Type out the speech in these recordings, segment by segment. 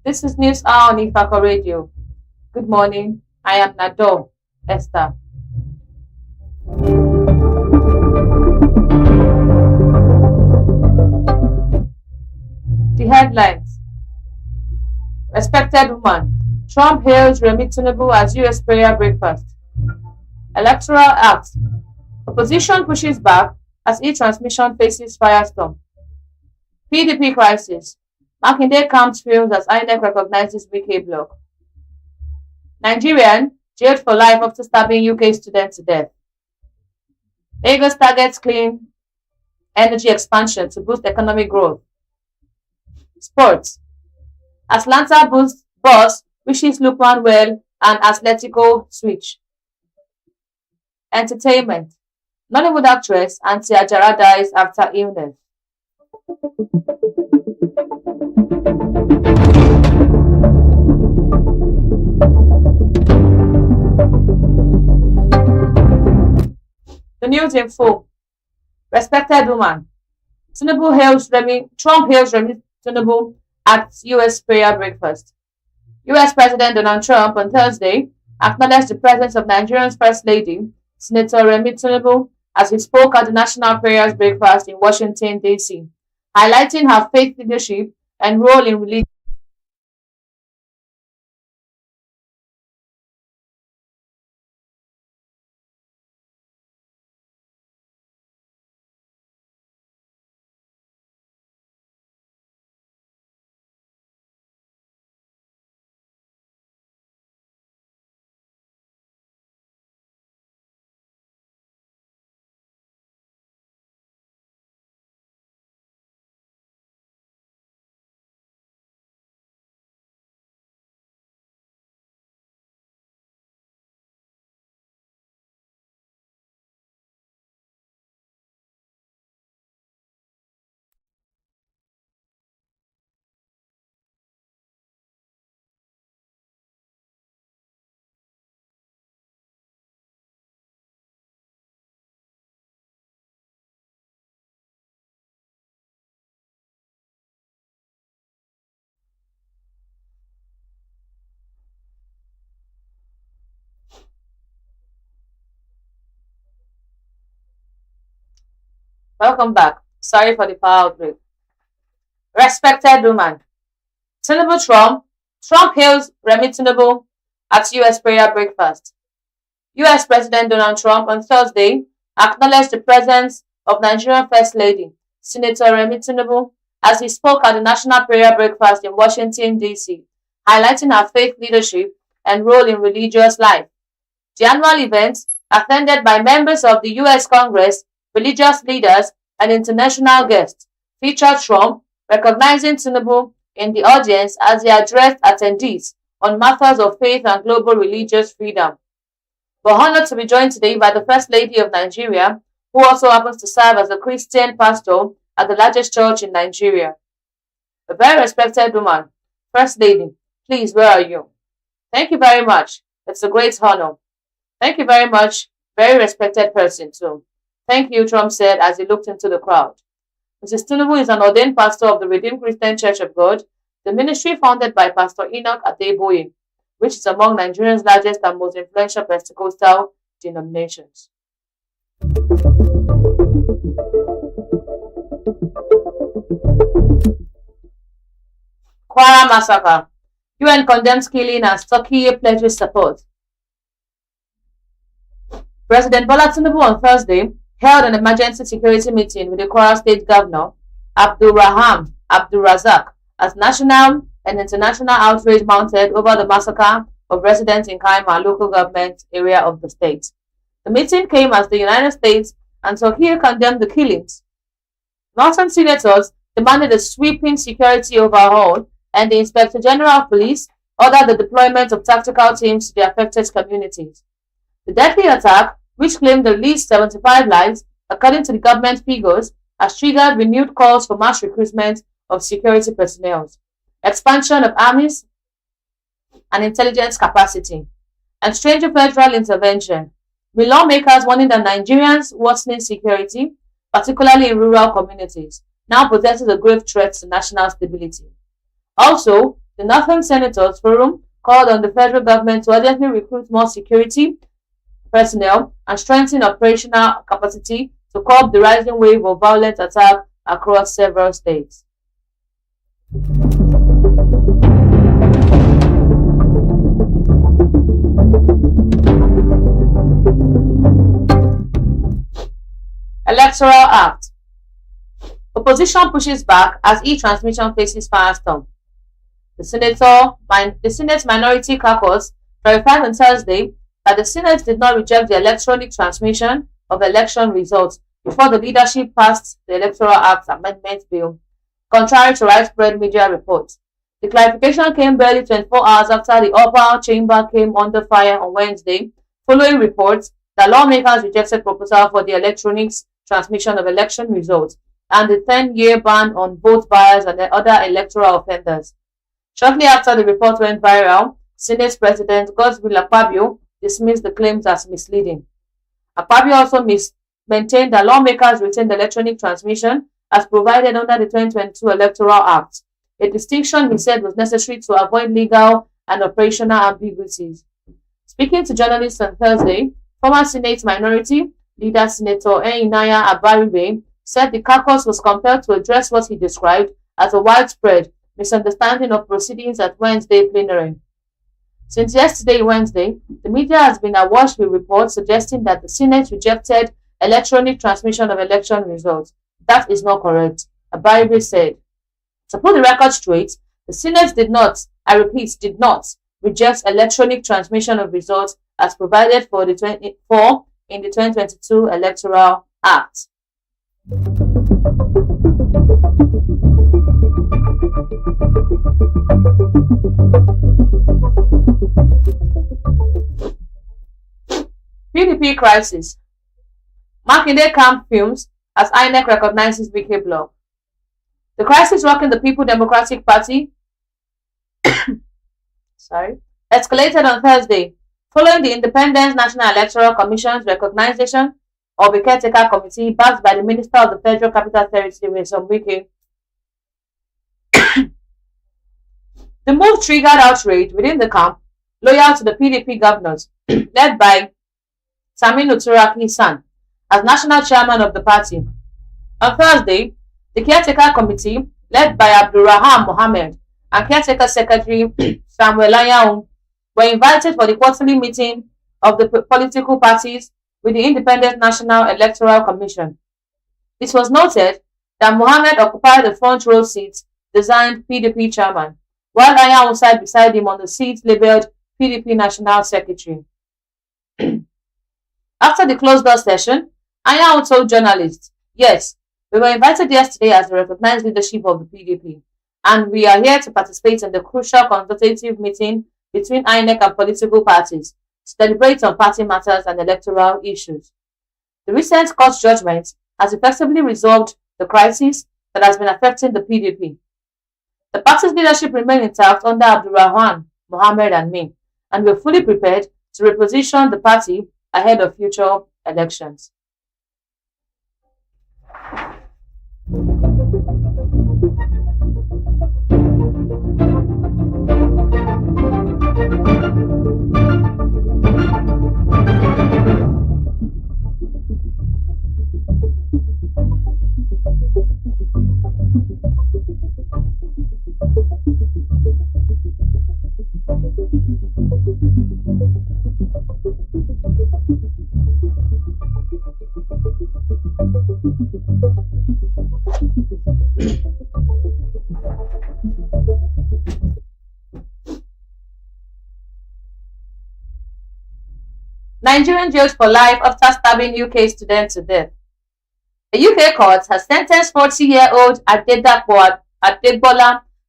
This is News Hour on Ifako Radio. Good morning. I am Nado, Esther. The headlines: Respected woman, Trump hails Remi Tinubu as US prayer breakfast. Electoral Act, opposition pushes back as e-transmission faces firestorm. PDP crisis, Makinde camps fails as INEC recognizes Wike bloc. Nigerian, jailed for life after stabbing UK student to death. Lagos targets clean energy expansion to boost economic growth. Sports, Atlanta boss wishes Lukman well and Atletico switch. Entertainment, Nollywood actress Auntie Ajara dies after illness. The news in full. Respected woman, Trump hails Remi Tinubu at US prayer breakfast. US President Donald Trump on Thursday acknowledged the presence of Nigeria's First Lady, Senator Remi Tinubu, as he spoke at the National Prayers Breakfast in Washington, D.C., highlighting her faith leadership and role in religion. Welcome back. Sorry for the power outbreak. Respected woman, Tinubu Trump hails Remi Tinubu at US prayer breakfast. US President Donald Trump on Thursday acknowledged the presence of Nigerian First Lady, Senator Remi Tinubu, as he spoke at the National Prayer Breakfast in Washington, D.C., highlighting her faith leadership and role in religious life. The annual event, attended by members of the US Congress, religious leaders, and international guests, featured Trump recognizing Tinubu in the audience as he addressed attendees on matters of faith and global religious freedom. We're honored to be joined today by the First Lady of Nigeria, who also happens to serve as a Christian pastor at the largest church in Nigeria. A very respected woman. First Lady, please, where are you? Thank you very much. It's a great honor. Thank you very much. Very respected person, too. Thank you, Trump said as he looked into the crowd. Mrs. Tinubu is an ordained pastor of the Redeemed Christian Church of God, the ministry founded by Pastor Enoch Adeboye, which is among Nigeria's largest and most influential Pentecostal denominations. Kwara massacre. UN condemns killing as Turkey pledges support. President Bola Tinubu on Thursday held an emergency security meeting with the Kwara State Governor, Abdulrahman Abdulrazak, as national and international outrage mounted over the massacre of residents in Kaima local government area of the state. The meeting came as the United States and Turkey condemned the killings. Northern senators demanded a sweeping security overhaul, and the Inspector General of Police ordered the deployment of tactical teams to the affected communities. The deadly attack, which claimed at least 75 lives, according to the government figures, has triggered renewed calls for mass recruitment of security personnel, expansion of armies and intelligence capacity, and stranger federal intervention, with lawmakers warning that Nigerians' worsening security, particularly in rural communities, now possesses a grave threat to national stability. Also, the Northern Senators Forum called on the federal government to urgently recruit more security personnel and strengthen operational capacity to curb the rising wave of violent attacks across several states. Electoral Act. Opposition pushes back as e-transmission faces firestorm. The Senate Minority Caucus clarified on Thursday that the Senate did not reject the electronic transmission of election results before the leadership passed the Electoral Act Amendment Bill, contrary to widespread media reports. The clarification came barely 24 hours after the upper chamber came under fire on Wednesday, following reports that lawmakers rejected proposal for the electronic transmission of election results and the 10-year ban on vote buyers and other electoral offenders. Shortly after the report went viral, Senate President Godswill Akpabio dismissed the claims as misleading. Akpabio also maintained that lawmakers retained electronic transmission as provided under the 2022 Electoral Act, a distinction he said was necessary to avoid legal and operational ambiguities. Speaking to journalists on Thursday, former Senate Minority Leader Senator Enyinnaya Abaribe said the caucus was compelled to address what he described as a widespread misunderstanding of proceedings at Wednesday plenary. Since yesterday, Wednesday, the media has been awash with reports suggesting that the Senate rejected electronic transmission of election results. That is not correct, Abaribe said. To put the record straight, the Senate did not, I repeat, did not reject electronic transmission of results as provided for in the 2022 Electoral Act. PDP crisis. Makinde camp fumes as INEC recognizes BK bloc. The crisis rocking the People Democratic Party escalated on Thursday following the Independent National Electoral Commission's recognition of a caretaker committee backed by the Minister of the Federal Capital Territory, Wike. The move triggered outrage within the camp loyal to the PDP governors, led by Saminu Turaki San, as national chairman of the party. On Thursday, the caretaker committee, led by Abdulrahman Mohammed and caretaker secretary Samuel Ayaun, were invited for the quarterly meeting of the political parties with the Independent National Electoral Commission. It was noted that Mohammed occupied the front row seat designed PDP chairman, while Ayaun sat beside him on the seat labeled PDP National Secretary. After the closed-door session, Ayaun told journalists, "Yes, we were invited yesterday as the recognized leadership of the PDP, and we are here to participate in the crucial consultative meeting between INEC and political parties to deliberate on party matters and electoral issues." The recent court judgment has effectively resolved the crisis that has been affecting the PDP. The party's leadership remained intact under Abdulrahman Mohammed and me, and we are fully prepared to reposition the party ahead of future elections. Nigerian jailed for life after stabbing UK student to death. A UK court has sentenced 40-year-old Adebola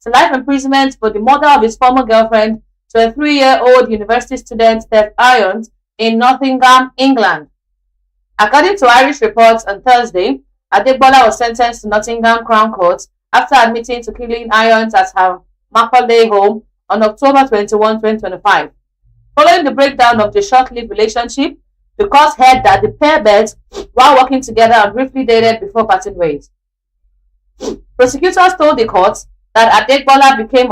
to life imprisonment for the murder of his former girlfriend, 23-year-old university student Steph Irons, in Nottingham, England. According to Irish reports on Thursday, Adebola was sentenced to Nottingham Crown Court after admitting to killing Irons at her Macaulay home on October 21, 2025. Following the breakdown of the short-lived relationship, the court heard that the pair met while working together and briefly dated before parting ways. Prosecutors told the court that Adegbola became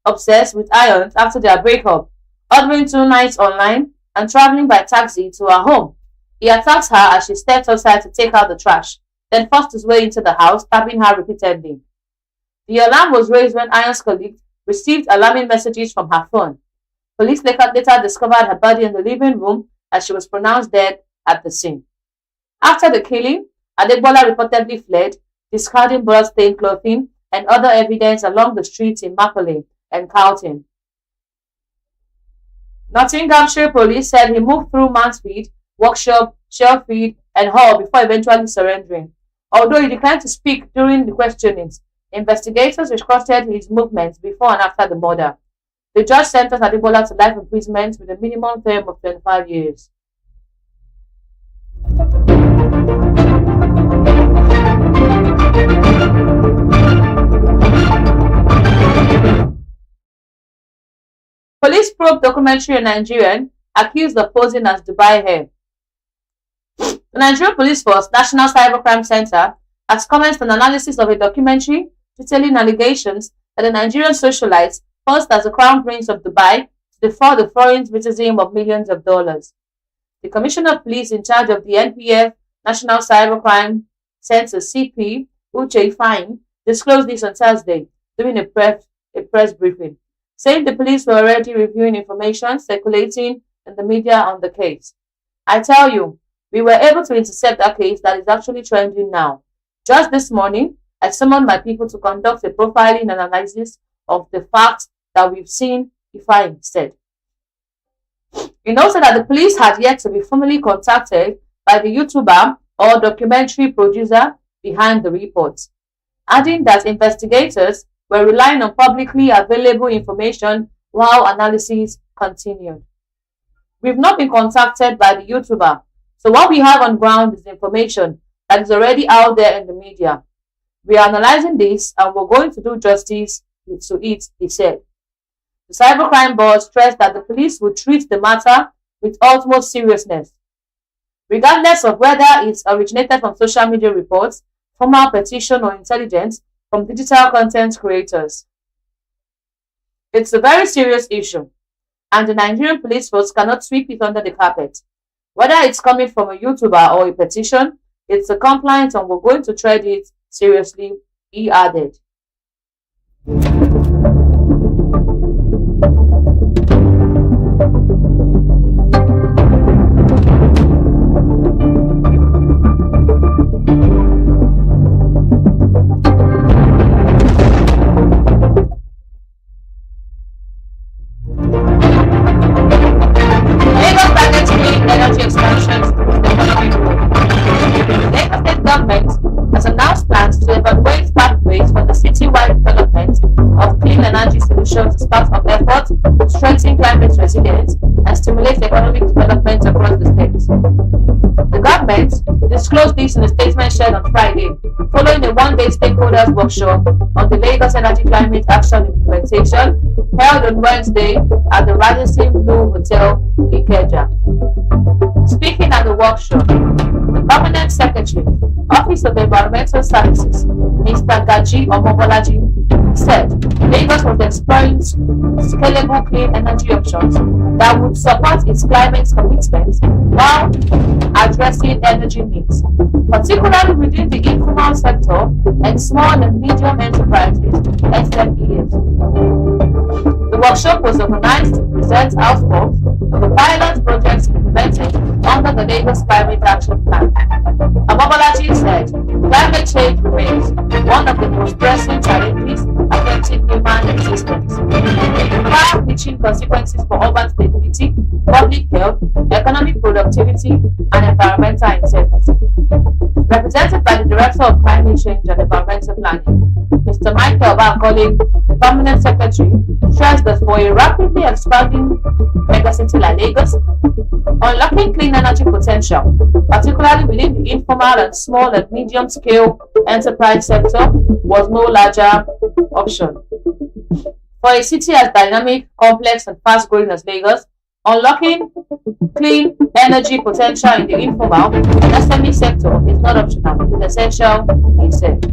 obsessed with irons after their breakup, ordering 2 nights online and traveling by taxi to her home. He attacked her as she stepped outside to take out the trash, then forced his way into the house, stabbing her repeatedly. The alarm was raised when Iron's colleague received alarming messages from her phone. Police later discovered her body in the living room as she was pronounced dead at the scene. After the killing, Adegbola reportedly fled, discarding blood-stained clothing and other evidence along the streets in Macaulay and Carlton. Nottinghamshire police said he moved through Mansfield, Workshop, Shelfield, and Hull before eventually surrendering. Although he declined to speak during the questionings, investigators reconstructed his movements before and after the murder. The judge sentenced Adegbola to life imprisonment with a minimum term of 25 years. Police probe documentary on Nigerian accused of posing as Dubai hair. The Nigerian Police Force National Cybercrime Center has commenced an analysis of a documentary detailing allegations that the Nigerian socialites posed as the crown prince of Dubai to defraud the foreign citizen of millions of dollars. The Commissioner of Police in charge of the NPF National Cybercrime Center CP, Uche Ifeanyi, disclosed this on Thursday during a press briefing, saying the police were already reviewing information circulating in the media on the case. I tell you, we were able to intercept that case that is actually trending now. Just this morning, I summoned my people to conduct a profiling analysis of the facts that we've seen, Ifeanyi said. He noted that the police had yet to be formally contacted by the YouTuber or documentary producer behind the report, adding that investigators were relying on publicly available information while analysis continued. We've not been contacted by the YouTuber, so what we have on ground is information that is already out there in the media. We are analyzing this and we're going to do justice to it, he said. The Cybercrime Board stressed that the police would treat the matter with utmost seriousness, regardless of whether it originated from social media reports, formal petition, or intelligence from digital content creators. It's a very serious issue, and the Nigerian police force cannot sweep it under the carpet. Whether it's coming from a YouTuber or a petition, it's a complaint and we're going to treat it seriously, he added. Energy expansions to the economic growth. The Lagos State government has announced plans to evaluate pathways for the citywide development of clean energy solutions as part of efforts to strengthen climate resilience and stimulate economic development across the state. The government disclosed this in a statement shared on Friday, following a one-day stakeholders workshop on the Lagos Energy Climate Action Implementation held on Wednesday at the Radisson Blu Hotel, Ikeja. Speaking at the workshop, the Permanent Secretary, Office of Environmental Services, Mr. Gaji Omobolaji, said Lagos was exploring scalable clean energy options that would support its climate commitments while addressing energy needs, particularly within the informal sector and small and medium enterprises (SMEs). The workshop was organized to present outcomes of the pilot projects implemented under the Lagos Climate Action Plan. Omobolaji said climate change remains one of the most pressing challenges affecting human existence, with far-reaching consequences for urban stability, public health, economic productivity, and environmental integrity. Represented by the Director of Climate Change and Environmental Planning, Mr. Michael Bankole, the Permanent Secretary, stressed that for a rapidly expanding megacity like Lagos, unlocking clean energy potential, particularly within the informal and small and medium-scale enterprise sector, was no larger option. For a city as dynamic, complex, and fast-growing as Lagos, unlocking clean energy potential in the informal and SME sector is not optional, it is essential, he said.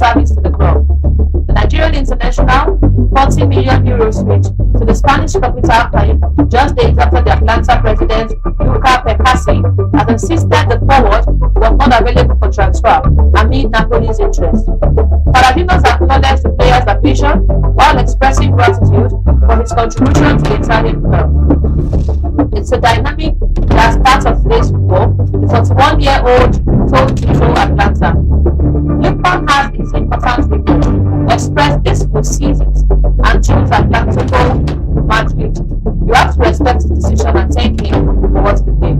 service to the club. The Nigerian international, 40 million euro switch to the Spanish capital came just days after the Atlanta president, Luca Pecassi, has insisted the forward was not available for transfer amid Napoli's interest. Paladinos acknowledged the player's ambition while expressing gratitude for his contribution to the Italian club. It's a dynamic that's part of today's football. The 41-year-old told Tito Atlanta. Lukman has his important report, expressed this for seasons, and chose Atlantico Madrid. You have to respect his decision and thank him for what he did.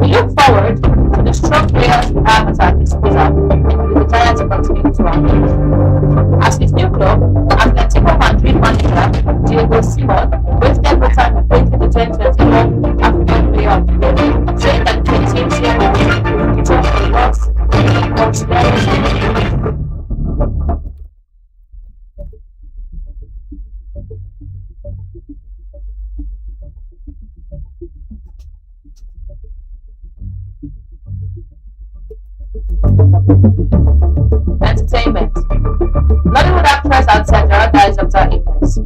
We look forward to the strong players we have at our disposal and we desire to continue to amaze. As his new club, Atletico Madrid manager Diego Simon wasted no time replacing the 2024 African Player of the Year, saying that the 28-year-old will return for loss in Portugal. Entertainment. Nollywood actress Ajara dies after illness.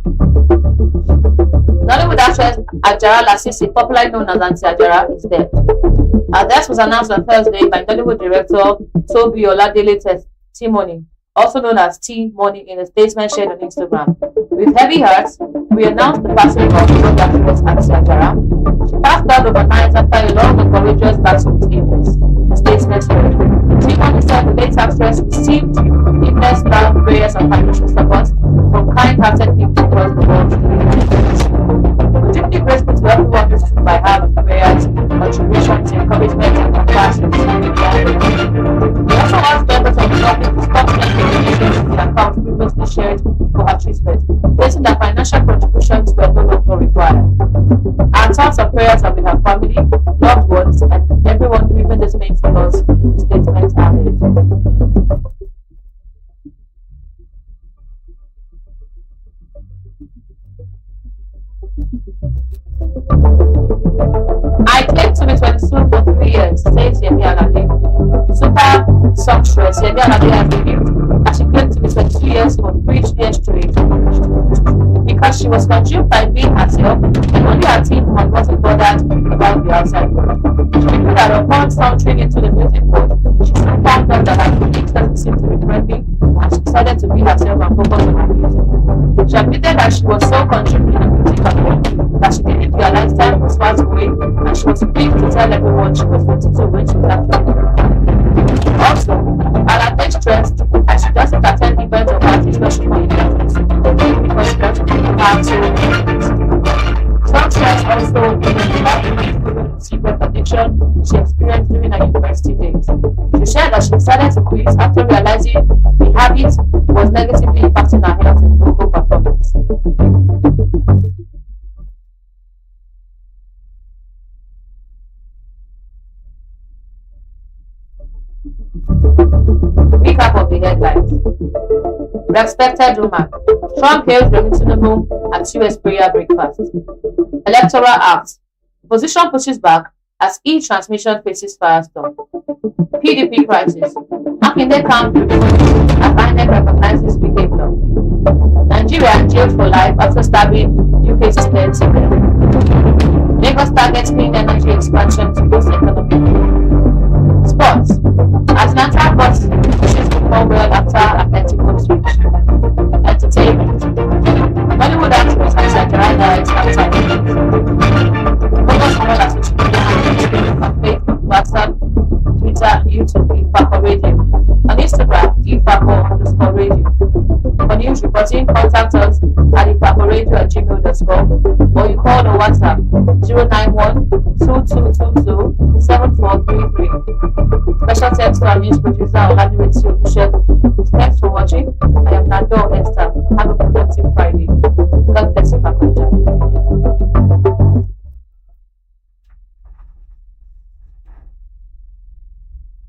Nollywood actress Ajara Lasisi, popularly known as Auntie Ajara, is dead. Her death was announced on Thursday by Nollywood director Tobi Oladele Testimony, also known as T-Money, in a statement shared on Instagram. With heavy hearts, we announced the passing of young actress Auntie Ajara. She passed out overnight after a long and courageous battle with illness. The statement read. T-Money said the late actress received immense love, prayers, and financial support from kind-hearted people across the world. We're deeply grateful to everyone who stood by her with prayers, contributions, encouragement, and compassion. We also asked members of the public to stop making donations to the account previously shared for her treatment, stating that financial contributions were no longer required. Our thoughts and prayers are with her family, loved ones, and everyone grieving this painful loss. Statements are made. I claim to be 22 for 3 years, says Yemi Alade. Super sumptuous, Yemi Alade has revealed that she claimed to be 22 years for 3 years straight because she was consumed by being herself and only her team wasn't bothered about the outside world. She revealed that upon sauntering into the music world, she soon found out that her colleagues doesn't seem to be friendly and she decided to be herself and focus on her music. She admitted that she was so consumed in the music career that she believed her lifetime was far away and she was quick to tell everyone she was 22 when she left. Also, Alade stressed that she doesn't attend events or parties where she might because she doesn't have to. Some stress also about the secret addiction she experienced during her university days. She shared that she decided to quit after realizing the habit was negatively impacting her health and vocal performance. Recap of the headlines. Respected woman. Trump hails Tinubu at US prayer breakfast. Electoral Act. Opposition pushes back as e-transmission faces firestorm. PDP crisis. Makinde camp as INEC recognizes behavior. Nigeria jailed for life after stabbing UK students. Lagos targets clean energy expansion to boost economy. Sports. Atlanta bus pushes football well after Atletico switch. Entertainment. Hollywood actress Ajara dies after focus on all that social media handles on Facebook, WhatsApp, Twitter, YouTube, Ifako Radio. On Instagram, Ifako_radio. For news reporting, contact us at ifakoradio@gmail.com or you call or WhatsApp 091 2222 7433. Special thanks to our news producer Olaniretsi Olusegun. Thanks for watching. I am Nado Esther. Have a productive Friday. God bless you, Ifako.